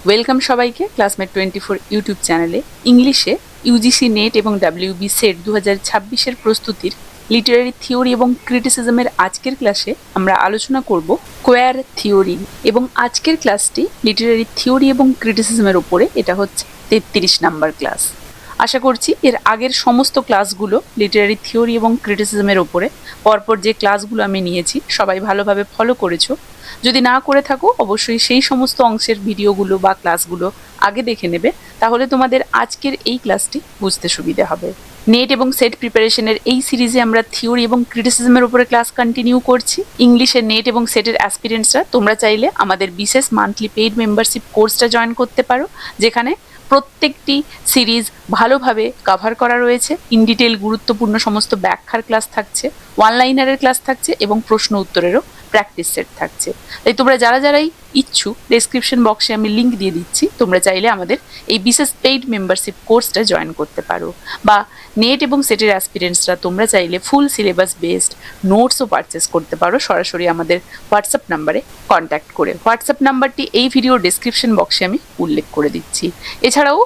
Welcome সবাইকে classmate 24 YouTube চ্যানেলে। ইংলিশে ইউজিসি নেট এবং ডাব্লিউবি সেট 2026-এর প্রস্তুতির লিটারারি থিওরি এবং ক্রিটিসিজমের আজকের ক্লাসে আমরা আলোচনা করব কোয়ার থিওরি। এবং আজকের ক্লাসটি লিটারারি থিওরি এবং ক্রিটিসিজমের উপরে, এটা হচ্ছে 33 নাম্বার ক্লাস। আশা করছি এর আগের সমস্ত ক্লাসগুলো লিটারারি থিওরি এবং ক্রিটিসিজমের ওপরে পরপর যে ক্লাসগুলো আমি নিয়েছি সবাই ভালোভাবে ফলো করেছো। যদি না করে থাকো অবশ্যই সেই সমস্ত অংশের ভিডিওগুলো বা ক্লাসগুলো আগে দেখে নেবে, তাহলে তোমাদের আজকের এই ক্লাসটি বুঝতে সুবিধে হবে। নেট এবং সেট প্রিপারেশনের এই সিরিজে আমরা থিওরি এবং ক্রিটিসিজমের উপরে ক্লাস কন্টিনিউ করছি। ইংলিশের নেট এবং সেটের অ্যাসপিরেন্টসরা তোমরা চাইলে আমাদের বিশেষ মান্থলি পেইড মেম্বারশিপ কোর্সটা জয়েন করতে পারো, যেখানে প্রত্যেকটি সিরিজ ভালোভাবে কভার করা রয়েছে। ইন ডিটেল গুরুত্বপূর্ণ সমস্ত ব্যাখ্যার ক্লাস থাকছে, ওয়ান লাইনারের ক্লাস থাকছে এবং প্রশ্ন উত্তরেরও প্র্যাকটিস সেট থাকছে। তাই তোমরা যারাই ইচ্ছুক, ডেসক্রিপশন বক্সে আমি লিঙ্ক দিয়ে দিচ্ছি, তোমরা চাইলে আমাদের এই বিশেষ পেইড মেম্বারশিপ কোর্সটা জয়েন করতে পারো। বা নেট এবং সেটের অ্যাসপিরেন্টসরা তোমরা চাইলে ফুল সিলেবাস বেসড নোটসও পারচেস করতে পারো সরাসরি আমাদের হোয়াটসঅ্যাপ নাম্বারে কন্ট্যাক্ট করে। হোয়াটসঅ্যাপ নাম্বারটি এই ভিডিও ডেসক্রিপশন বক্সে আমি উল্লেখ করে দিচ্ছি। এছাড়াও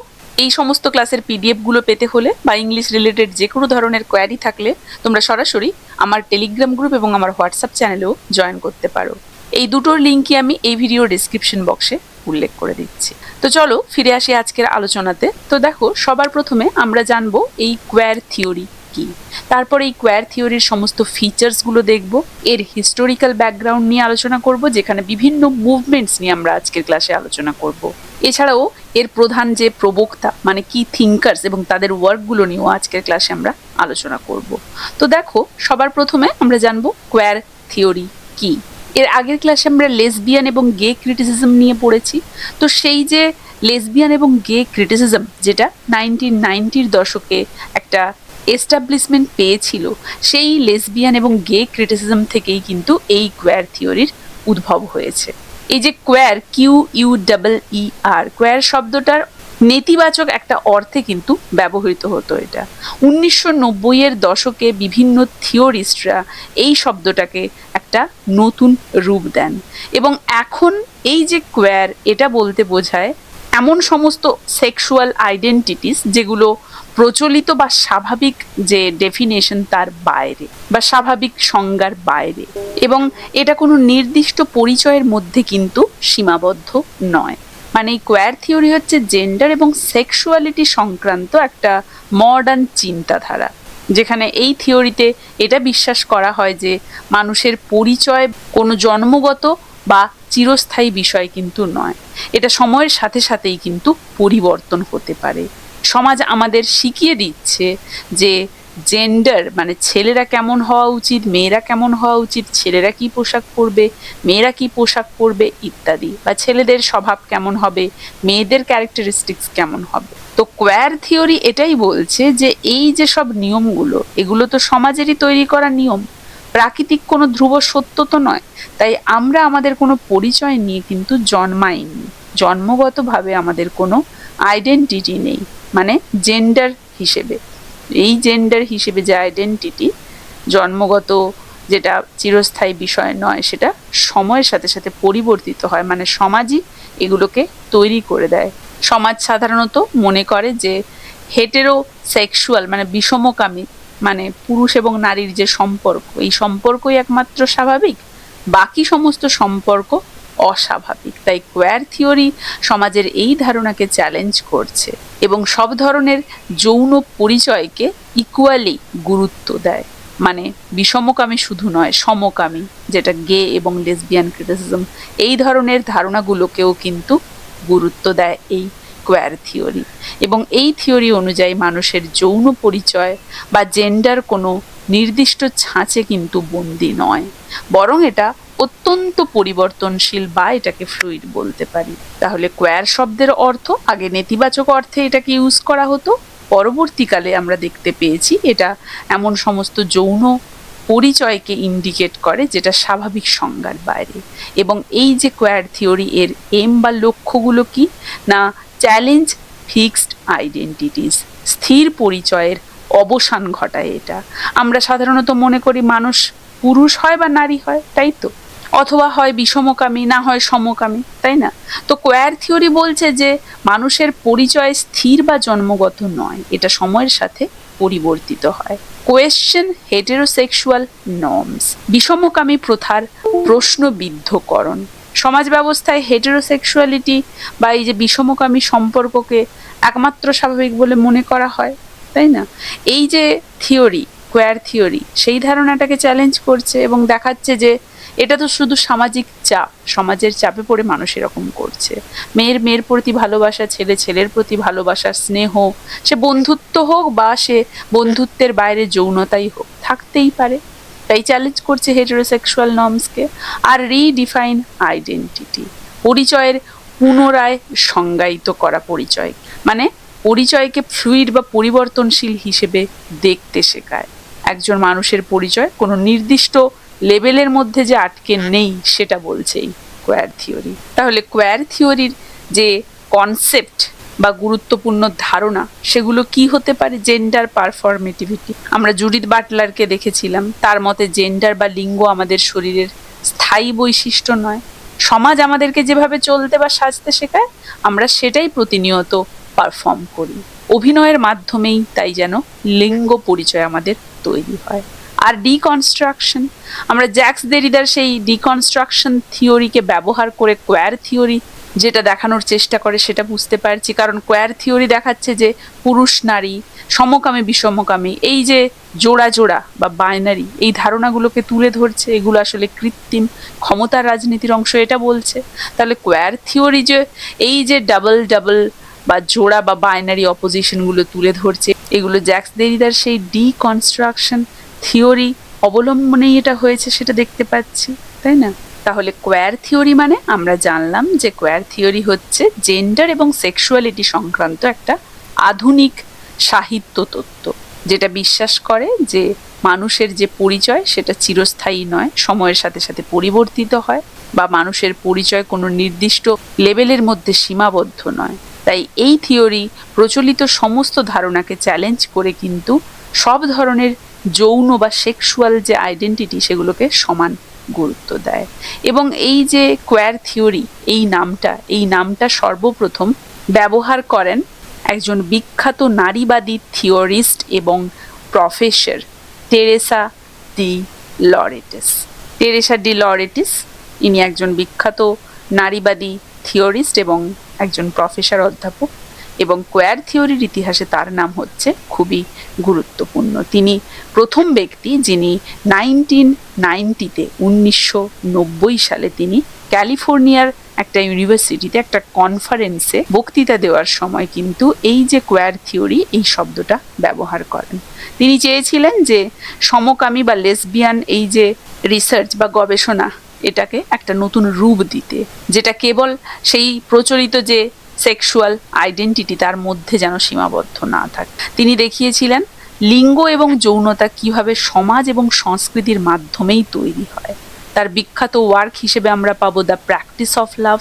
এই সমস্ত ক্লাসের পিডিএফগুলো পেতে হলে বা ইংলিশ রিলেটেড যে কোনো ধরনের কোয়ারি থাকলে তোমরা সরাসরি আমার টেলিগ্রাম গ্রুপ এবং আমার হোয়াটসঅ্যাপ চ্যানেলেও জয়েন করতে পারো। এই দুটোর লিঙ্কই আমি এই ভিডিও ডেসক্রিপশন বক্সে উল্লেখ করে দিচ্ছি। তো চলো ফিরে আসি আজকের আলোচনাতে। তো দেখো, সবার প্রথমে আমরা জানবো এই কোয়ার থিওরি কি, তারপর এই কোয়ার থিওরির সমস্ত ফিচার্সগুলো দেখব, এর হিস্টোরিক্যাল ব্যাকগ্রাউন্ড নিয়ে আলোচনা করব, যেখানে বিভিন্ন মুভমেন্টস নিয়ে আমরা আজকের ক্লাসে আলোচনা করব। এছাড়াও এর প্রধান যে প্রবক্তা মানে কি থিঙ্কার্স এবং তাদের ওয়ার্কগুলো নিয়েও আজকের ক্লাসে আমরা আলোচনা করব। তো দেখো, সবার প্রথমে আমরা জানবো কোয়ার থিওরি কি। এর আগের ক্লাসে আমরা লেসবিয়ান এবং গে ক্রিটিসিজম নিয়ে পড়েছি। তো সেই যে লেসবিয়ান এবং গে ক্রিটিসিজম, যেটা 1990-র দশকে একটা এস্টাবলিশমেন্ট পেয়েছিল, সেই লেসবিয়ান এবং গে ক্রিটিসিজম থেকেই কিন্তু এই কোয়ার থিওরির উদ্ভব হয়েছে। এই যে কোয়ার, QUEER, কোয়ার শব্দটার নেতিবাচক একটা অর্থে কিন্তু ব্যবহৃত হতো। এটা 1990-এর দশকে বিভিন্ন থিওরিস্টরা এই শব্দটাকে একটা নতুন রূপ দেন এবং এখন এই যে কোয়ার, এটা বলতে বোঝায় এমন সমস্ত সেক্সুয়াল আইডেন্টিটিস যেগুলো প্রচলিত বা স্বাভাবিক যে ডেফিনেশন তার বাইরে বা স্বাভাবিক সংজ্ঞার বাইরে, এবং এটা কোনো নির্দিষ্ট পরিচয়ের মধ্যে কিন্তু সীমাবদ্ধ নয়। মানে এই কোয়ার থিওরি হচ্ছে জেন্ডার এবং সেক্সুয়ালিটি সংক্রান্ত একটা মডার্ন চিন্তাধারা, যেখানে এই থিওরিতে এটা বিশ্বাস করা হয় যে মানুষের পরিচয় কোনো জন্মগত বা চিরস্থায়ী বিষয় কিন্তু নয়, এটা সময়ের সাথে সাথেই কিন্তু পরিবর্তন হতে পারে। সমাজ আমাদের শিখিয়ে দিচ্ছে যে জেন্ডার মানে ছেলেরা কেমন হওয়া উচিত, মেয়েরা কেমন হওয়া উচিত, ছেলেরা কি পোশাক পরবে, মেয়েরা কি পোশাক পরবে ইত্যাদি, বা ছেলেদের স্বভাব কেমন হবে, মেয়েদের ক্যারেক্টারিস্টিক্স কেমন হবে। তো কোয়ার থিওরি এটাই বলছে যে এই যে সব নিয়মগুলো, এগুলো তো সমাজেরই তৈরি করা নিয়ম, প্রাকৃতিক কোনো ধ্রুব সত্য তো নয়। তাই আমরা আমাদের কোনো পরিচয় নিয়ে কিন্তু জন্মাইনি, জন্মগতভাবে আমাদের কোনো আইডেন্টিটি নেই, মানে জেন্ডার হিসেবে। এই জেন্ডার হিসেবে যে আইডেন্টিটি জন্মগত, যেটা চিরস্থায়ী বিষয় নয়, সেটা সময়ের সাথে সাথে পরিবর্তিত হয়, মানে সমাজই এগুলোকে তৈরি করে দেয়। সমাজ সাধারণত মনে করে যে হেটেরো সেক্সুয়াল মানে বিষমকামী, মানে পুরুষ এবং নারীর যে সম্পর্ক, এই সম্পর্কই একমাত্র স্বাভাবিক, বাকি সমস্ত সম্পর্ক অস্বাভাবিক। তাই কোয়ার থিওরি সমাজের এই ধারণাকে চ্যালেঞ্জ করছে এবং সব ধরনের যৌন পরিচয়কে ইকুয়ালি গুরুত্ব দেয়। মানে বিষমকামী শুধু নয়, সমকামী, যেটা গে এবং লেসবিয়ান ক্রিটিসিজম, এই ধরনের ধারণাগুলোকেও কিন্তু গুরুত্ব দেয় এই কোয়ার থিওরি। এবং এই থিওরি অনুযায়ী মানুষের যৌন পরিচয় বা জেন্ডার কোনো নির্দিষ্ট ছাঁচে কিন্তু বন্দী নয়, বরং এটা অত্যন্ত পরিবর্তনশীল, বা এটাকে ফ্লুইড বলতে পারি। তাহলে কোয়ার শব্দের অর্থ আগে নেতিবাচক অর্থে এটাকে ইউজ করা হতো, পরবর্তীকালে আমরা দেখতে পেয়েছি এটা এমন সমস্ত যৌন পরিচয়কে ইন্ডিকেট করে যেটা স্বাভাবিক সংজ্ঞার বাইরে। এবং এই যে কোয়ার থিওরি, এর এম বা লক্ষ্যগুলো কি না, চ্যালেঞ্জ ফিক্সড আইডেন্টিটিস, স্থির পরিচয়ের অবসান ঘটায় এটা। আমরা সাধারণত মনে করি মানুষ পুরুষ হয় বা নারী হয়, তাই তো, অথবা হয় বিষমকামী, না হয় সমকামী, তাই না? তো কোয়ার থিওরি বলছে যে মানুষের পরিচয় স্থির বা জন্মগত নয়, এটা সময়ের সাথে পরিবর্তিত হয়। কোয়েশ্চেন হেটেরোসেক্সুয়াল নর্মস, বিষমকামী প্রথার প্রশ্নবিদ্ধকরণ। সমাজ ব্যবস্থায় হেটেরোসেক্সুয়ালিটি বা এই যে বিষমকামী সম্পর্ককে একমাত্র স্বাভাবিক বলে মনে করা হয়, তাই না? এই যে থিওরি, কোয়ার থিওরি, সেই ধারণাটাকে চ্যালেঞ্জ করছে এবং দেখাচ্ছে যে এটা তো শুধু সামাজিক চাপ, সমাজের চাপে পড়ে মানুষ এরকম করছে। মেয়ের মেয়ের প্রতি ভালোবাসা, ছেলে ছেলের প্রতি ভালোবাসা, স্নেহ, সে বন্ধুত্ব হোক বা সে বন্ধুত্বের বাইরে যৌনতাই হোক, থাকতেই পারে। তাই চ্যালেঞ্জ করছে হেটেরোসেক্সুয়াল নর্মসকে। আর রিডিফাইন আইডেন্টিটি, পরিচয়ের পুনরায় সংজ্ঞায়িত করা পরিচয়, মানে পরিচয়কে ফ্লুইড বা পরিবর্তনশীল হিসেবে দেখতে শেখায়। একজন মানুষের পরিচয় কোনো নির্দিষ্ট লেভেলের মধ্যে যে আটকে নেই সেটা বলছেই কোয়ার থিওরি। তাহলে কোয়ার থিওরির যে কনসেপ্ট বা গুরুত্বপূর্ণ ধারণা সেগুলো কি হতে পারে? জেন্ডার পারফরমেটিভিটি, আমরা জুডিথ বাটলারকে দেখেছিলাম, তার মতে জেন্ডার বা লিঙ্গ আমাদের শরীরের স্থায়ী বৈশিষ্ট্য নয়, সমাজ আমাদেরকে যেভাবে চলতে বা সাজতে শেখায় আমরা সেটাই প্রতিনিয়ত পারফর্ম করি। অভিনয়ের মাধ্যমেই তাই যেন লিঙ্গ পরিচয় আমাদের তৈরি হয়। আর ডিকনস্ট্রাকশন, আমরা জ্যাক্স দেরিদার সেই ডিকনস্ট্রাকশন থিওরিকে ব্যবহার করে কোয়ার থিওরি যেটা দেখানোর চেষ্টা করে সেটা বুঝতে পারছি। কারণ কোয়ার থিওরি দেখাচ্ছে যে পুরুষ নারী, সমকামী বিষমকামী, এই যে জোড়া জোড়া বা বাইনারি, এই ধারণাগুলোকে তুলে ধরছে, এগুলো আসলে কৃত্রিম ক্ষমতার রাজনীতির অংশ, এটা বলছে। তাহলে কোয়ার থিওরি যে এই যে ডাবল ডাবল বা জোড়া বা বাইনারি অপোজিশনগুলো তুলে ধরছে, এগুলো জ্যাক্স দেরিদার সেই ডিকনস্ট্রাকশন থিওরি অবলম্বনেই এটা হয়েছে, সেটা দেখতে পাচ্ছি, তাই না? তাহলে কোয়ার থিওরি মানে আমরা জানলাম যে কোয়ার থিওরি হচ্ছে জেন্ডার এবং সেক্সুয়ালিটি সংক্রান্ত একটা আধুনিক সাহিত্য তত্ত্ব, যেটা বিশ্বাস করে যে মানুষের যে পরিচয় সেটা চিরস্থায়ী নয়, সময়ের সাথে সাথে পরিবর্তিত হয়, বা মানুষের পরিচয় কোনো নির্দিষ্ট লেভেলের মধ্যে সীমাবদ্ধ নয়। তাই এই থিওরি প্রচলিত সমস্ত ধারণাকে চ্যালেঞ্জ করে কিন্তু সব ধরনের যৌন বা সেক্সুয়াল যে আইডেন্টিটি সেগুলোকে সমান গুরুত্ব দেয়। এবং এই যে কোয়ার থিওরি, এই নামটা সর্বপ্রথম ব্যবহার করেন একজন বিখ্যাত নারীবাদী থিওরিস্ট এবং professor Teresa de Lauretis. Teresa de Lauretis ইনি একজন বিখ্যাত নারীবাদী থিওরিস্ট এবং একজন প্রফেসর অধ্যাপক, এবং কোয়ার থিওরির ইতিহাসে তার নাম হচ্ছে খুবই গুরুত্বপূর্ণ। তিনি প্রথম ব্যক্তি যিনি 1990 সালে তিনি ক্যালিফোর্নিয়ার একটা ইউনিভার্সিটিতে একটা কনফারেন্সে বক্তৃতা দেওয়ার সময় কিন্তু এই যে কোয়ার থিওরি এই শব্দটা ব্যবহার করেন। তিনি চেয়েছিলেন যে সমকামী বা লেসবিয়ান এই যে রিসার্চ বা গবেষণা, এটাকে একটা নতুন রূপ দিতে, যেটা কেবল সেই প্রচলিত যে সেক্সুয়াল আইডেন্টিটি তার মধ্যে যেন সীমাবদ্ধ না থাকে। তিনি দেখিয়েছিলেন লিঙ্গ এবং যৌনতা কিভাবে সমাজ এবং সংস্কৃতির মাধ্যমেই তৈরি হয়। তার বিখ্যাত ওয়ার্ক হিসেবে আমরা পাবো the practice of love.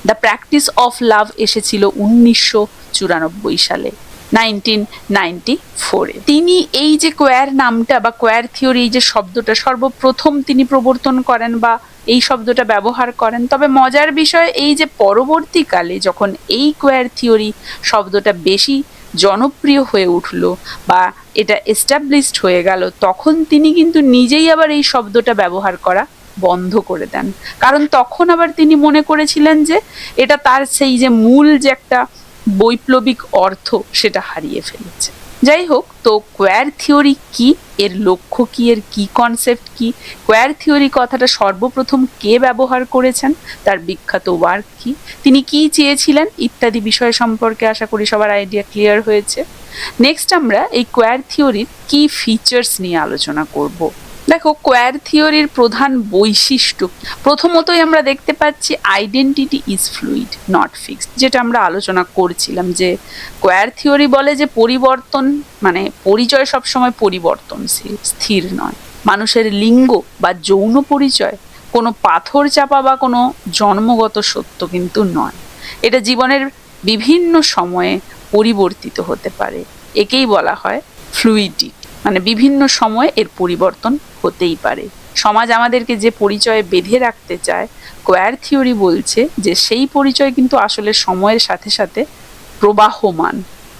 The practice of love এসেছিল 1994 সালে, 1994-এ। তিনি এই যে কোয়ার নামটা বা কোয়ার থিওরি, এই যে শব্দটা সর্বপ্রথম তিনি প্রবর্তন করেন বা এই শব্দটা ব্যবহার করেন। তবে মজার বিষয় এই যে পরবর্তীকালে যখন এই কোয়ার থিওরি শব্দটা বেশি জনপ্রিয় হয়ে উঠলো বা এটা এস্টাবলিশড হয়ে গেল, তখন তিনি কিন্তু নিজেই আবার এই শব্দটা ব্যবহার করা বন্ধ করে দেন। কারণ তখন আবার তিনি মনে করেছিলেন যে এটা তার সেই যে মূল যে একটা বৈপ্লবিক অর্থ সেটা হারিয়ে ফেলেছে। যাই হোক, তো কোয়ার থিওরি কি, এর লক্ষ্য কি, এর কি কনসেপ্ট কি, কোয়ার থিওরি কথাটা সর্বপ্রথম কে ব্যবহার করেছেন, তার বিখ্যাত ওয়ার্ক কি, তিনি কি চেয়েছিলেন ইত্যাদি বিষয় সম্পর্কে আশা করি সবার আইডিয়া ক্লিয়ার হয়েছে। নেক্সট আমরা এই কোয়ার থিওরির কি ফিচার্স নিয়ে আলোচনা করব। দেখো, কোয়ার থিওরির প্রধান বৈশিষ্ট্য, প্রথমতই আমরা দেখতে পাচ্ছি identity is fluid not fixed, যেটা আমরা আলোচনা করছিলাম যে কোয়ার থিওরি বলে যে পরিবর্তন মানে পরিচয় সবসময় পরিবর্তনশীল, স্থির নয়। মানুষের লিঙ্গ বা যৌন পরিচয় কোনো পাথর চাপা বা কোনো জন্মগত সত্য কিন্তু নয়, এটা জীবনের বিভিন্ন সময়ে পরিবর্তিত হতে পারে। একেই বলা হয় ফ্লুইডিটি, মানে বিভিন্ন সময়ে এর পরিবর্তন হতেই পারে। সমাজ আমাদেরকে যে পরিচয়ে বেঁধে রাখতে চায়, কোয়ার থিওরি বলছে যে সেই পরিচয় কিন্তু আসলে সময়ের সাথে সাথে প্রবাহমান,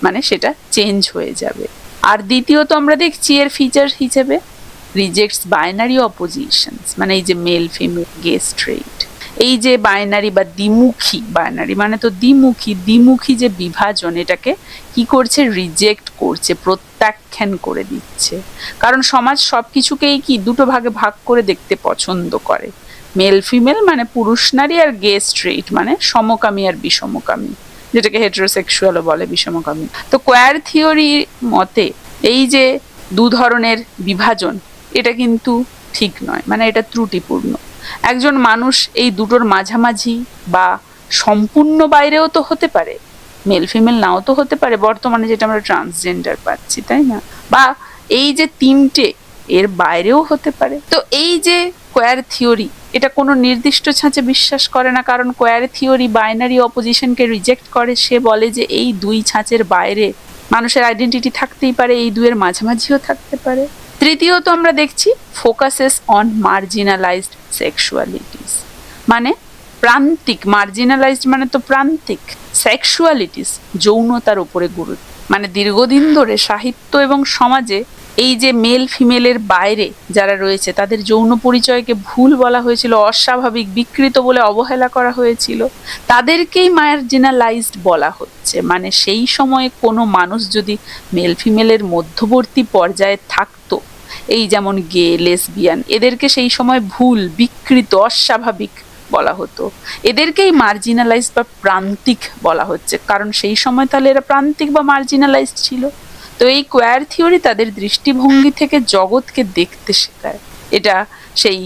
মানে সেটা চেঞ্জ হয়ে যাবে। আর দ্বিতীয়ত আমরা দেখছি এর ফিচার হিসেবে রিজেক্টস বাইনারি অপোজিশনস, মানে এই যে মেল ফিমেল গে স্ট্রেইট, এই যে বাইনারি বা দ্বিমুখী, বাইনারি মানে তো দ্বিমুখী, দ্বিমুখী যে বিভাজন এটাকে কি করছে, রিজেক্ট করছে, প্রত্যাখ্যান করে দিচ্ছে। কারণ সমাজ সবকিছুকেই কি দুটো ভাগে ভাগ করে দেখতে পছন্দ করে, মেল ফিমেল মানে পুরুষ নারী, আর গে স্ট্রেইট মানে সমকামী আর বিষমকামী, যেটাকে হেটারোসেক্সুয়ালও বলে, বিষমকামী। তো কোয়ার থিওরি মতে এই যে দু ধরনের বিভাজন এটা কিন্তু ঠিক নয়, মানে এটা ত্রুটিপূর্ণ। একজন মানুষ এই দুটোর মাঝামাঝি বা সম্পূর্ণ বাইরেও তো হতে পারে, মেল ফিমেল নাও তো হতে পারে, বর্তমানে যেটা আমরা ট্রান্সজেন্ডার পাচ্ছি, তাই না? বা এই যে তিনটে এর বাইরেও হতে পারে। তো এই যে কোয়ার থিওরি এটা কোনো নির্দিষ্ট ছাঁচে বিশ্বাস করে না, কারণ কোয়ার থিওরি বাইনারি অপোজিশনকে রিজেক্ট করে। সে বলে যে এই দুই ছাঁচের বাইরে মানুষের আইডেন্টিটি থাকতেই পারে, এই দুইয়ের মাঝামাঝিও থাকতে পারে। তৃতীয়ত আমরা দেখছি ফোকাসেস অন মার্জিনালাইজড সেক্সুয়ালিটিস, মানে প্রান্তিক, মার্জিনালাইজড মানে তো প্রান্তিক, সেক্সুয়ালিটিস যৌনতার উপরে গুরুত্ব। মানে দীর্ঘদিন ধরে সাহিত্য এবং সমাজে এই যে মেল ফিমেলের বাইরে যারা রয়েছে তাদের যৌন পরিচয়কে ভুল বলা হয়েছিল, অস্বাভাবিক, বিকৃত বলে অবহেলা করা হয়েছিল, তাদেরকেই মার্জিনালাইজড বলা হচ্ছে। মানে সেই সময়ে কোনো মানুষ যদি মেল ফিমেলের মধ্যবর্তী পর্যায়ে থাকতো, এই যেমন গে, লেসবিয়ান, এদেরকে সেই সময় ভুল, বিকৃত, অস্বাভাবিক বলা হতো, এদেরকেই মার্জিনালাইজড বা প্রান্তিক বলা হচ্ছে, কারণ সেই সময় তাহলে এরা প্রান্তিক বা মার্জিনালাইজড ছিল। তো এই কোয়ার থিওরি তাদের দৃষ্টিভঙ্গি থেকে জগৎকে দেখতে শেখায়। এটা সেই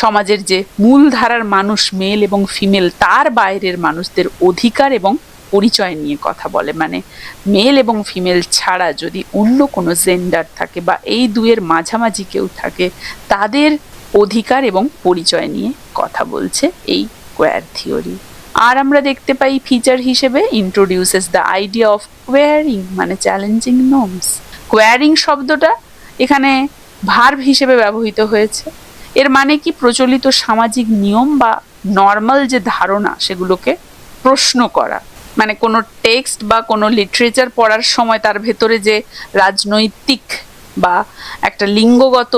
সমাজের যে মূল ধারার মানুষ মেল এবং ফিমেল, তার বাইরের মানুষদের অধিকার এবং পরিচয় নিয়ে কথা বলে। মানে মেল এবং ফিমেল ছাড়া যদি অন্য কোনো জেন্ডার থাকে বা এই দুয়ের মাঝামাঝি কেউ থাকে, তাদের অধিকার এবং পরিচয় নিয়ে কথা বলছে এই কোয়ার থিওরি। আর আমরা দেখতে পাই ফিচার হিসেবে ইন্ট্রোডিউসেস দ্য আইডিয়া অফ কোয়ারিং, মানে চ্যালেঞ্জিং নর্মস। কোয়ারিং শব্দটা এখানে ভার্ব হিসেবে ব্যবহৃত হয়েছে। এর মানে কি, প্রচলিত সামাজিক নিয়ম বা নর্মাল যে ধারণা সেগুলোকে প্রশ্ন করা। মানে কোনো টেক্সট বা কোনো লিটারেচার পড়ার সময় তার ভেতরে যে রাজনৈতিক বা একটা লিঙ্গগত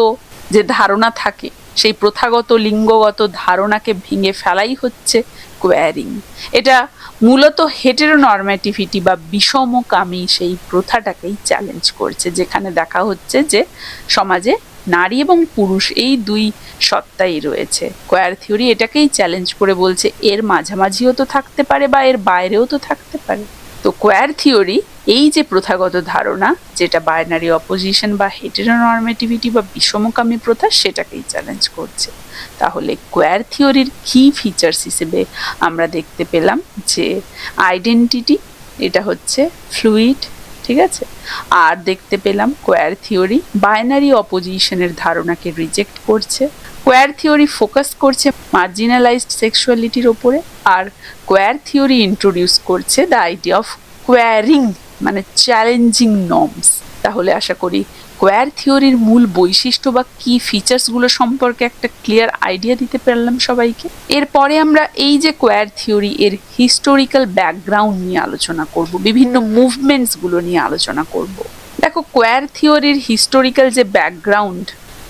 যে ধারণা থাকে, সেই প্রথাগত লিঙ্গগত ধারণাকে ভেঙে ফেলাই হচ্ছে কোয়ারিং। এটা মূলত হেটেরোনর্মেটিভিটি বা বিষমকামী সেই প্রথাটাকেই চ্যালেঞ্জ করছে, যেখানে দেখা হচ্ছে যে সমাজে নারী এবং পুরুষ এই দুই সত্তাই রয়েছে। কোয়ার থিওরি এটাকেই চ্যালেঞ্জ করে বলছে এর মাঝামাঝিও তো থাকতে পারে বা এর বাইরেও তো থাকতে পারে। তো কোয়ার থিওরি এই যে প্রথাগত ধারণা, যেটা বাইনারি অপোজিশন বা হেটেরোনর্মেটিভিটি বা বিষমকামী প্রথা, সেটাকেই চ্যালেঞ্জ করছে। তাহলে কোয়ার থিওরির কি ফিচার্স হিসেবে আমরা দেখতে পেলাম যে আইডেন্টিটি এটা হচ্ছে ফ্লুইড, ঠিক আছে। আর দেখতে পেলাম কোয়ার থিওরি বাইনারি অপোজিশনের ধারণাকে রিজেক্ট করছে। কোয়ার থিওরি ফোকাস করছে মার্জিনালাইজড সেক্সুয়ালিটির ওপরে, আর কোয়ার থিওরি ইন্ট্রোডিউস করছে দ্য আইডিয়া অফ কোয়ারিং, মানে চ্যালেঞ্জিং নর্মস। তাহলে আশা করি কোয়ার থিওরির মূল বৈশিষ্ট্য বা কি ফিচার্সগুলো সম্পর্কে একটা ক্লিয়ার আইডিয়া দিতে পারলাম সবাইকে। এরপরে আমরা এই যে কোয়ার থিওরি এর হিস্টোরিক্যাল ব্যাকগ্রাউন্ড নিয়ে আলোচনা করব, বিভিন্ন মুভমেন্টসগুলো নিয়ে আলোচনা করব। দেখো, কোয়ার থিওরির হিস্টোরিক্যাল যে ব্যাকগ্রাউন্ড,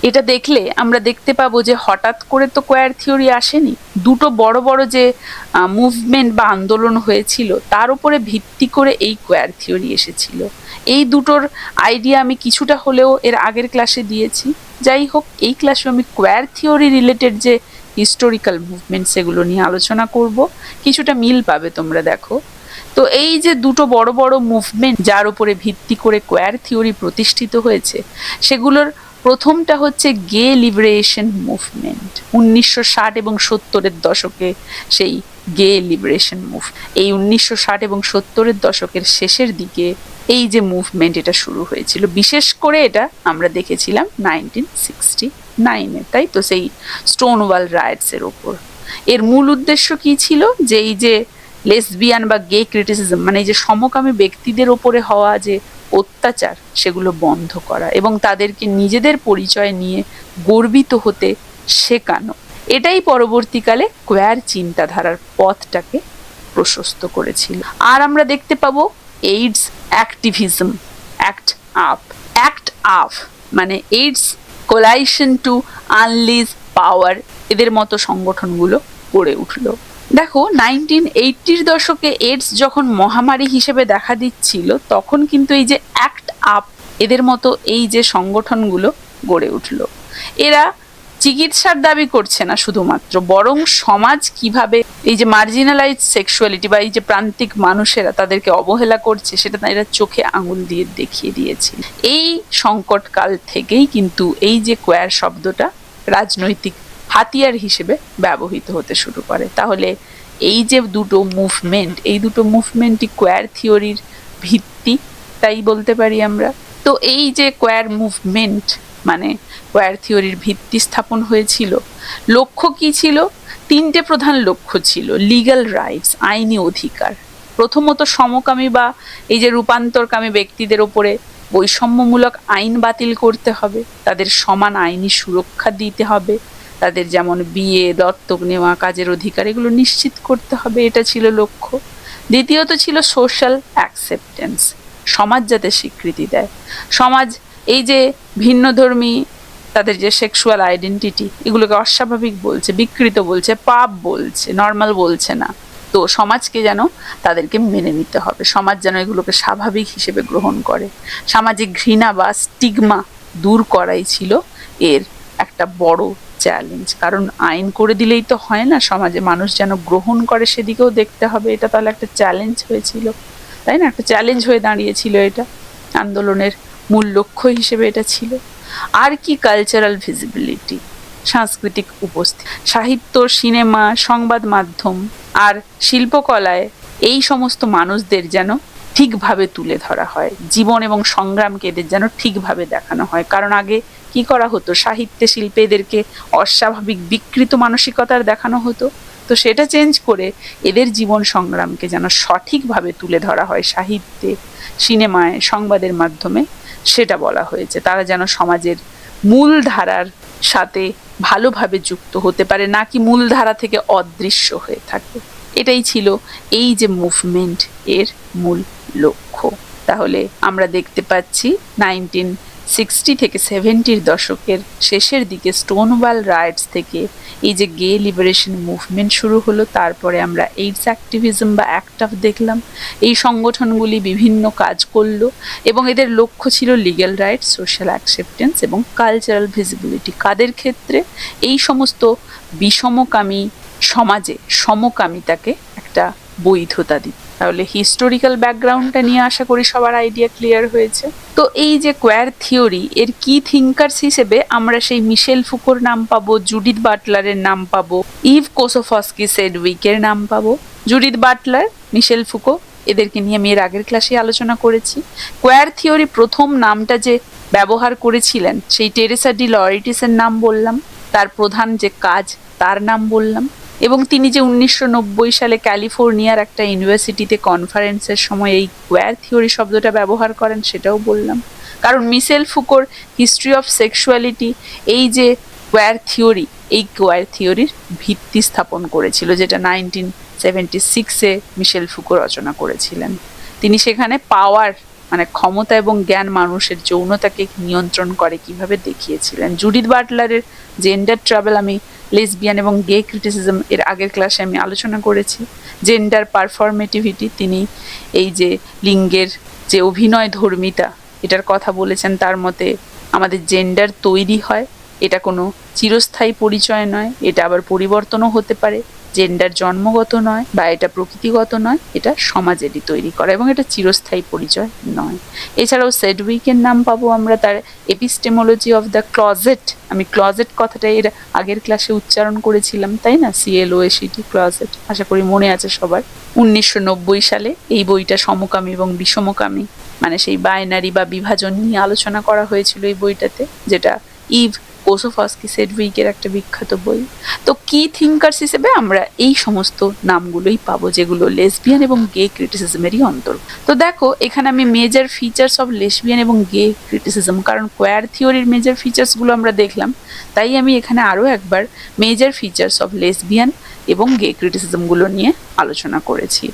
এটা দেখলে আমরা দেখতে পাবো যে হঠাৎ করে তো কোয়ার থিওরি আসেনি। দুটো বড় বড় যে মুভমেন্ট বা আন্দোলন হয়েছিল তার উপরে ভিত্তি করে এই কোয়ার থিওরি এসেছিল। এই দুটোর আইডিয়া আমি কিছুটা হলেও এর আগের ক্লাসে দিয়েছি। যাই হোক, এই ক্লাসে আমি কোয়ার থিওরি রিলেটেড যে হিস্টোরিক্যাল মুভমেন্ট সেগুলো নিয়ে আলোচনা করব। কিছুটা মিল পাবে তোমরা, দেখো। তো এই যে দুটো বড় বড় মুভমেন্ট যার উপরে ভিত্তি করে কোয়ার থিওরি প্রতিষ্ঠিত হয়েছে, সেগুলোর প্রথমটা হচ্ছে গে লিবারেশন মুভমেন্ট, 1960 এবং 70-এর দশকে। সেই গে লিবারেশন মুভ এই 1960 এবং 70-এর দশকের শেষের দিকে এই যে মুভমেন্ট এটা শুরু হয়েছিল। বিশেষ করে এটা আমরা দেখেছিলাম 1969-এ, তাই তো, সেই স্টোনওয়াল রাইটসের ওপর। এর মূল উদ্দেশ্য কি ছিল, যে এই যে লেসবিয়ান বা গে ক্রিটিসিজম, মানে এই যে সমকামী ব্যক্তিদের ওপরে হওয়া যে অত্যাচার, সেগুলো বন্ধ করা এবং তাদেরকে নিজেদের পরিচয় নিয়ে গর্বিত হতে শেখানো। এটাই পরবর্তীকালে কোয়ার চিন্তাধারার পথটাকে প্রশস্ত করেছিল। আর আমরা দেখতে পাবো এইডস অ্যাক্টিভিজম, অ্যাক্ট আপ মানে এইডস কোলাইশন টু আনলিজ পাওয়ার, এদের মতো সংগঠনগুলো গড়ে উঠলো। দেখো 1980-র দশকে এইডস যখন মহামারী হিসেবে দেখা দিচ্ছিল, তখন কিন্তু এই যে অ্যাক্ট আপ, এদের মতো এই যে সংগঠনগুলো গড়ে উঠলো। এরা চিকিৎসার দাবি করছে না শুধুমাত্র, বরং সমাজ কিভাবে এই যে মার্জিনালাইজ সেক্সুয়ালিটি বা এই যে প্রান্তিক মানুষেরা তাদেরকে অবহেলা করছে, সেটা এরা চোখে আঙুল দিয়ে দেখিয়ে দিয়েছিল। এই সংকটকাল থেকেই কিন্তু এই যে কোয়ার শব্দটা রাজনৈতিক হাতিয়ার হিসেবে ব্যবহৃত হতে শুরু করে। তাহলে এই যে দুটো মুভমেন্ট, এই দুটো মুভমেন্টই কোয়ার থিওরির ভিত্তি, তাই বলতে পারি আমরা। তো এই যে কোয়ার মুভমেন্ট মানে কোয়ার থিওরির ভিত্তি স্থাপন হয়েছিল, লক্ষ্য কি ছিল? তিনটে প্রধান লক্ষ্য ছিল। লিগ্যাল রাইটস, আইনি অধিকার, প্রথমত সমকামী বা এই যে রূপান্তরকামী ব্যক্তিদের ওপরে বৈষম্যমূলক আইন বাতিল করতে হবে, তাদের সমান আইনি সুরক্ষা দিতে হবে, তাদের যেমন বিয়ে, দত্তক নেওয়া, কাজের অধিকার, এগুলো নিশ্চিত করতে হবে, এটা ছিল লক্ষ্য। দ্বিতীয়ত ছিল সোশ্যাল অ্যাকসেপ্টেন্স, সমাজ যাতে স্বীকৃতি দেয়। সমাজ এই যে ভিন্নধর্মী তাদের যে সেক্সুয়াল আইডেন্টিটি, এগুলোকে অস্বাভাবিক বলছে, বিকৃত বলছে, পাপ বলছে, নর্মাল বলছে না। তো সমাজকে যেন তাদেরকে মেনে নিতে হবে, সমাজ যেন এগুলোকে স্বাভাবিক হিসেবে গ্রহণ করে। সামাজিক ঘৃণা বা স্টিগমা দূর করাই ছিল এর একটা বড় চ্যালেঞ্জ। কারণ আইন করে দিলেই তো হয় না, সমাজে মানুষ যেন গ্রহণ করে সেদিকেও দেখতে হবে। এটা তাহলে একটা চ্যালেঞ্জ হয়েছিল, তাই না? একটা চ্যালেঞ্জ হয়ে দাঁড়িয়েছিল এটা, আন্দোলনের মূল লক্ষ্য হিসেবে এটা ছিল। আর কি? কালচারাল ভিজিবিলিটি, সাংস্কৃতিক উপস্থিতি, সাহিত্য, সিনেমা, সংবাদ মাধ্যম আর শিল্পকলায় এই সমস্ত মানুষদের যেন ঠিকভাবে তুলে ধরা হয়, জীবন এবং সংগ্রামকে এদের যেন ঠিকভাবে দেখানো হয়। কারণ আগে কি করা হতো? সাহিত্যে, শিল্পে এদেরকে অস্বাভাবিক বিকৃত মানসিকতার দেখানো হতো। তো সেটা চেঞ্জ করে এদের জীবন সংগ্রামকে যেন সঠিকভাবে তুলে ধরা হয় সাহিত্যে, সিনেমায়, সংবাদের মাধ্যমে, সেটা বলা হয়েছে। তারা যেন সমাজের মূল ধারার সাথে ভালোভাবে যুক্ত হতে পারে, নাকি মূল ধারা থেকে অদৃশ্য হয়ে থাকে। এটাই ছিল এই যে মুভমেন্ট এর মূল লক্ষ্য। তাহলে আমরা দেখতে পাচ্ছি 1960 থেকে 70-র দশকের শেষের দিকে স্টোনওয়াল রাইটস থেকে এই যে গে লিবারেশন মুভমেন্ট শুরু হলো। তারপরে আমরা এইডস অ্যাক্টিভিজম বা অ্যাক্ট আপ দেখলাম। এই সংগঠনগুলি বিভিন্ন কাজ করলো এবং এদের লক্ষ্য ছিল লিগ্যাল রাইটস, সোশ্যাল অ্যাকসেপ্টেন্স এবং কালচারাল ভিজিবিলিটি। কাদের ক্ষেত্রে? এই সমস্ত বিষমকামী সমাজে সমকামিতাকে একটা বৈধতা দিত। তাহলে হিস্টোরিক্যাল ব্যাকগ্রাউন্ডটা নিয়ে আশা করি সবার আইডিয়া ক্লিয়ার হয়েছে। তো এই যে কোয়ার থিওরি, এর কি থিঙ্কার্স হিসেবে আমরা সেই মিশেল ফুকোর নাম পাবো, জুডিথ বাটলারের নাম পাবো, ইভ কোসোফস্কি সেডউইকের নাম পাবো। জুডিথ বাটলার, মিশেল ফুকো, এদেরকে নিয়ে আমি এর আগের ক্লাসে আলোচনা করেছি। কোয়ার থিওরি প্রথম নামটা যে ব্যবহার করেছিলেন সেই টেরেসা ডি লরেন্টিসের নাম বললাম, তার প্রধান যে কাজ তার নাম বললাম, এবং তিনি যে 1990 সালে ক্যালিফোর্নিয়ার একটা ইউনিভার্সিটিতে কনফারেন্সের সময় এই কোয়ার থিওরি শব্দটা ব্যবহার করেন সেটাও বললাম। কারণ মিশেল ফুকোর হিস্ট্রি অফ সেক্সুয়ালিটি এই যে কোয়ার থিওরি, এই কোয়ার থিওরির ভিত্তি স্থাপন করেছিল, যেটা 1976-এ মিশেল ফুকো রচনা করেছিলেন। তিনি সেখানে পাওয়ার মানে ক্ষমতা এবং জ্ঞান মানুষের যৌনতাকে নিয়ন্ত্রণ করে কিভাবে দেখিয়েছিলেন। জুডিথ বাটলারের জেন্ডার ট্রাভেল, আমি লেসবিয়ান এবং গে ক্রিটিসিজম এর আগের ক্লাসে আমি আলোচনা করেছি। জেন্ডার পারফরমেটিভিটি, তিনি এই যে লিঙ্গের যে অভিনয় ধর্মিতা এটার কথা বলেছেন। তার মতে আমাদের জেন্ডার তৈরি হয়, এটা কোনো চিরস্থায়ী পরিচয় নয়, এটা আবার পরিবর্তনও হতে পারে। জেন্ডার জন্মগত নয় বা এটা প্রকৃতিগত নয়, এটা সমাজেরই তৈরি করা এবং এটা চিরস্থায়ী পরিচয় নয়। এছাড়াও সেডউইকের নাম পাবো আমরা তার এপিস্টেমোলজি অফ দ্য ক্লজেট। আমি ক্লজেট কথাটা এর আগের ক্লাসে উচ্চারণ করেছিলাম, তাই না? CLOSET, ক্লজেট, আশা করি মনে আছে সবার। 1990 সালে এই বইটা সমকামী এবং বিষমকামী মানে সেই বাইনারি বা বিভাজন নিয়ে আলোচনা করা হয়েছিল এই বইটাতে, যেটা ইভ কোসোফস্কি সেডউইকের একটা বিখ্যাত বই। তো কি থিঙ্কার্স হিসেবে আমরা এই সমস্ত নামগুলোই পাবো, যেগুলো লেসবিয়ান এবং গে ক্রিটিসিজমেরই অন্তর্গত। তো দেখো, এখানে আমি মেজর ফিচার্স অফ লেসবিয়ান এবং গে ক্রিটিসিজম, কারণ কোয়ার থিওরির মেজর ফিচার্সগুলো আমরা দেখলাম, তাই আমি এখানে আরও একবার মেজর ফিচার্স অফ লেসবিয়ান এবং গে ক্রিটিসিজমগুলো নিয়ে আলোচনা করেছি।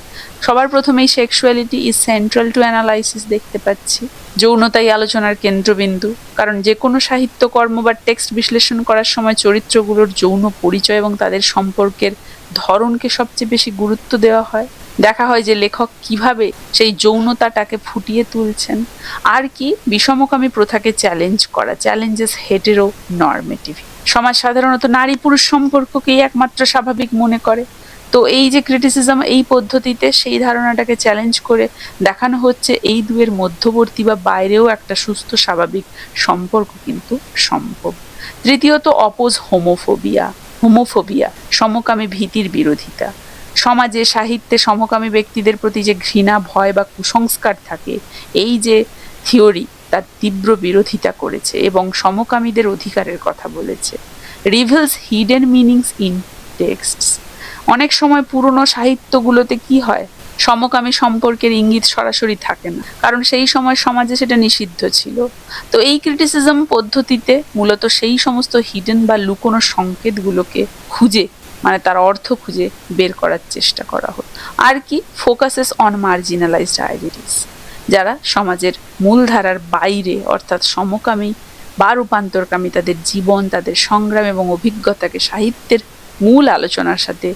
সবার প্রথমেই sexuality is central to analysis দেখতে পাচ্ছি। যৌনতাই আলোচনার কেন্দ্রবিন্দু, কারণ যে কোনো সাহিত্যকর্ম বা টেক্সট বিশ্লেষণ করার সময় চরিত্রগুলোর যৌন পরিচয় এবং তাদের সম্পর্কের ধরনকে সবচেয়ে বেশি গুরুত্ব দেওয়া হয়। দেখা হয় যে লেখক কিভাবে সেই যৌনতাটাকে ফুটিয়ে তুলছেন। আর কি, বিষমকামী প্রথাকে চ্যালেঞ্জ করা, চ্যালেঞ্জেস হেটেরো নর্মেটিভ। সমাজ সাধারণত নারী পুরুষ সম্পর্ককেই একমাত্র স্বাভাবিক মনে করে। তো এই যে ক্রিটিসিজম, এই পদ্ধতিতে সেই ধারণাটাকে চ্যালেঞ্জ করে দেখানো হচ্ছে এই দুয়ের মধ্যবর্তী বা বাইরেও একটা সুস্থ স্বাভাবিক সম্পর্ক কিন্তু সম্ভব। তৃতীয়ত অপোজ হোমোফোবিয়া। হোমোফোবিয়া সমকামী ভীতির বিরোধিতা। সমাজে সাহিত্যে সমকামী ব্যক্তিদের প্রতি যে ঘৃণা, ভয় বা কুসংস্কার থাকে, এই যে থিওরি তার তীব্র বিরোধিতা করেছে এবং সমকামীদের অধিকারের কথা বলেছে। Reveals hidden meanings in টেক্সটস। অনেক সময় পুরনো সাহিত্যগুলোতে কি হয়, সমকামী সম্পর্কের ইঙ্গিত সরাসরি থাকে না, কারণ সেই সময় সমাজে সেটা নিষিদ্ধ ছিল। তো এই ক্রিটিসিজম পদ্ধতিতে মূলত সেই সমস্ত হিডেন বা লুকোনো সংকেতগুলোকে খুঁজে, মানে তার অর্থ খুঁজে বের করার চেষ্টা করা হতো। আর কি, ফোকাসেস অন মার্জিনালাইজড আইডেন্টিটিস। যারা সমাজের মূলধারার বাইরে, অর্থাৎ সমকামী বা রূপান্তরকামী, তাদের জীবন, তাদের সংগ্রাম এবং অভিজ্ঞতাকে সাহিত্যের মূল আলোচনার সাথে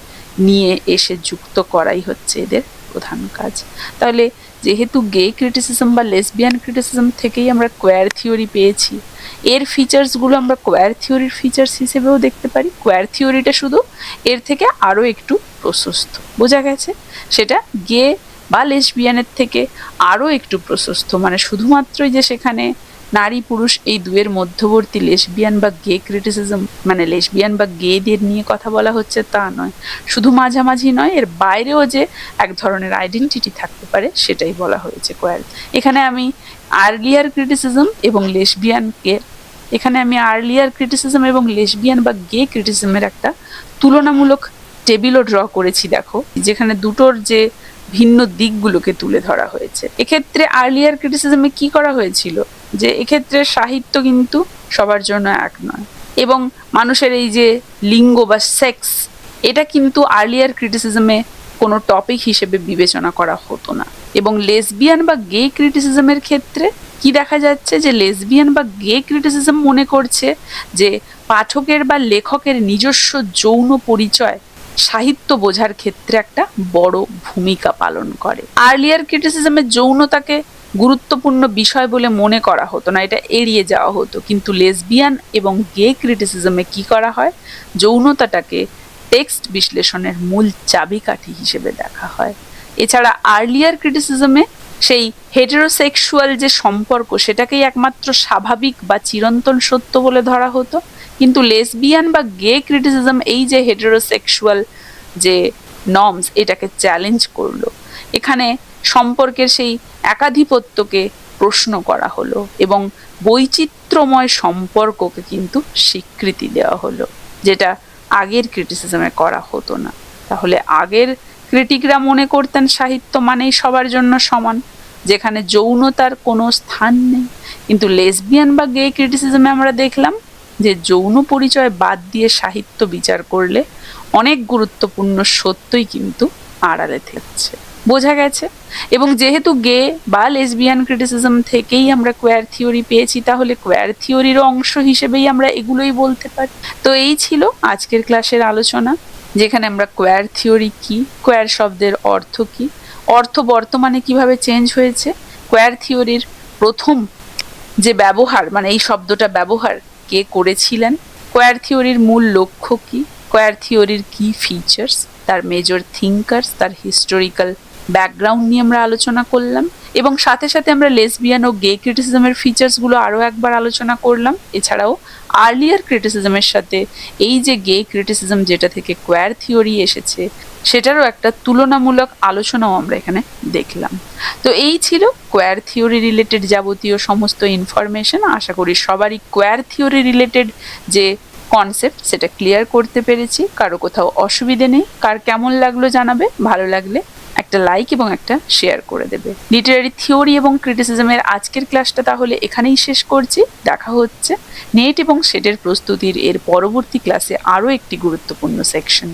নিয়ে এসে যুক্ত করাই হচ্ছে এদের প্রধান কাজ। তাহলে যেহেতু গে ক্রিটিসিজম বা লেসবিয়ান ক্রিটিসিজম থেকেই আমরা কোয়ার থিওরি পেয়েছি, এর ফিচার্সগুলো আমরা কোয়ার থিওরির ফিচার্স হিসেবেও দেখতে পারি। কোয়ার থিওরিটা শুধু এর থেকে আরও একটু প্রশস্ত, বোঝা গেছে? সেটা গে বা লেসবিয়ানের থেকে আরও একটু প্রশস্ত, মানে শুধুমাত্রই যে সেখানে নারী পুরুষ এই দুয়ের মধ্যবর্তী লেসবিয়ান বা গে ক্রিটিসিজম, মানে লেসবিয়ান বা গেদের নিয়ে কথা বলা হচ্ছে তা নয়, শুধু মাঝামাঝি নয়, এর বাইরেও যে এক ধরনের আইডেন্টিটি থাকতে পারে সেটাই বলা হয়েছে কোয়ার। এখানে আমি আর্লিয়ার ক্রিটিসিজম এবং লেসবিয়ানকে, এখানে আমি আর্লিয়ার ক্রিটিসিজম এবং লেসবিয়ান বা গে ক্রিটিসিজমের একটা তুলনামূলক টেবিলও ড্র করেছি, দেখো, যেখানে দুটোর যে ভিন্ন দিকগুলোকে তুলে ধরা হয়েছে। এক্ষেত্রে আর্লিয়ার ক্রিটিসিজমে কি করা হয়েছিল, যে এক্ষেত্রে সাহিত্য কিন্তু সবার জন্য এক নয়, এবং মানুষের এই যে লিঙ্গ বা সেক্স, এটা কিন্তু আর্লিয়ার ক্রিটিসিজমে কোনো টপিক হিসেবে বিবেচনা করা হতো না। এবং লেসবিয়ান বা গে ক্রিটিসিজমের ক্ষেত্রে কি দেখা যাচ্ছে, যে লেসবিয়ান বা গে ক্রিটিসিজম মনে করছে যে পাঠকের বা লেখকের নিজস্ব যৌন পরিচয় সাহিত্য বোঝার ক্ষেত্রে একটা বড় ভূমিকা পালন করে। আর্লিয়ার ক্রিটিসিজমে যৌনতাকে গুরুত্বপূর্ণ বিষয় বলে মনে করা হতো না, এটা এড়িয়ে যাওয়া হতো। কিন্তু লেসবিয়ান এবং গে ক্রিটিসিজমে কি করা হয়, যৌনতাটাকে টেক্সট বিশ্লেষণের মূল চাবিকাঠি হিসেবে দেখা হয়। এছাড়া আর্লিয়ার ক্রিটিসিজমে সেই হেটেরোসেক্সুয়াল যে সম্পর্ক, সেটাকেই একমাত্র স্বাভাবিক বা চিরন্তন সত্য বলে ধরা হতো। কিন্তু লেসবিয়ান বা গে ক্রিটিসিজম এই যে হেটেরোসেক্সুয়াল যে নর্মস, এটাকে চ্যালেঞ্জ করলো। এখানে সম্পর্কের সেই একাধিপত্যকে প্রশ্ন করা হলো এবং বৈচিত্র্যময় সম্পর্ককে কিন্তু স্বীকৃতি দেওয়া হলো, যেটা আগের ক্রিটিসিজমে করা হতো না। তাহলে আগের ক্রিটিকরা মনে করতেন সাহিত্য মানেই সবার জন্য সমান, যেখানে যৌনতার কোনো স্থান নেই। কিন্তু লেসবিয়ান বা গে ক্রিটিসিজমে আমরা দেখলাম যে যৌন পরিচয় বাদ দিয়ে সাহিত্য বিচার করলে অনেক গুরুত্বপূর্ণ সত্যই কিন্তু আড়ালে থাকছে, বোঝা গেছে? এবং যেহেতু গে বা লেসবিয়ান ক্রিটিসিজম থেকেই আমরা কোয়ার থিওরি পেয়েছি, তাহলে কোয়ার থিওরির অংশ হিসেবেই আমরা এগুলোই বলতে পারি। তো এই ছিল আজকের ক্লাসের আলোচনা, যেখানে আমরা কোয়ার থিওরি কি, কোয়ার শব্দের অর্থ কি, অর্থ বর্তমানে কিভাবে চেঞ্জ হয়েছে, কোয়ার থিওরির প্রথম যে ব্যবহার, মানে এই শব্দটা ব্যবহার কে করেছিলেন, কোয়ার থিওরির মূল লক্ষ্য কি, কোয়ার থিওরির কি ফিচার্স, তার মেজর থিঙ্কার্স, তার হিস্টোরিক্যাল ব্যাকগ্রাউন্ড নিয়ে আমরা আলোচনা করলাম। এবং সাথে সাথে আমরা লেসবিয়ান ও গে ক্রিটিসিজমের ফিচার্সগুলো আরও একবার আলোচনা করলাম। এছাড়াও আর্লিয়ার ক্রিটিসিজমের সাথে এই যে গে ক্রিটিসিজম, যেটা থেকে কোয়ার থিওরি এসেছে, সেটারও একটা তুলনামূলক আলোচনাও আমরা এখানে দেখলাম। তো এই ছিল কোয়ার থিওরি রিলেটেড যাবতীয় সমস্ত ইনফরমেশন। আশা করি সবারই কোয়ার থিওরি রিলেটেড যে কনসেপ্ট সেটা ক্লিয়ার করতে পেরেছি, কারো কোথাও অসুবিধে নেই। কার কেমন লাগলো জানাবে, ভালো লাগলে একটা লাইক এবং একটা শেয়ার করে দেবে। লিটারারি থিওরি এবং ক্রিটিসিজমের আজকের ক্লাসটা তাহলে এখানেই শেষ করছি। দেখা হচ্ছে নেট এবং সেটের প্রস্তুতির এর পরবর্তী ক্লাসে আরও একটি গুরুত্বপূর্ণ সেকশন।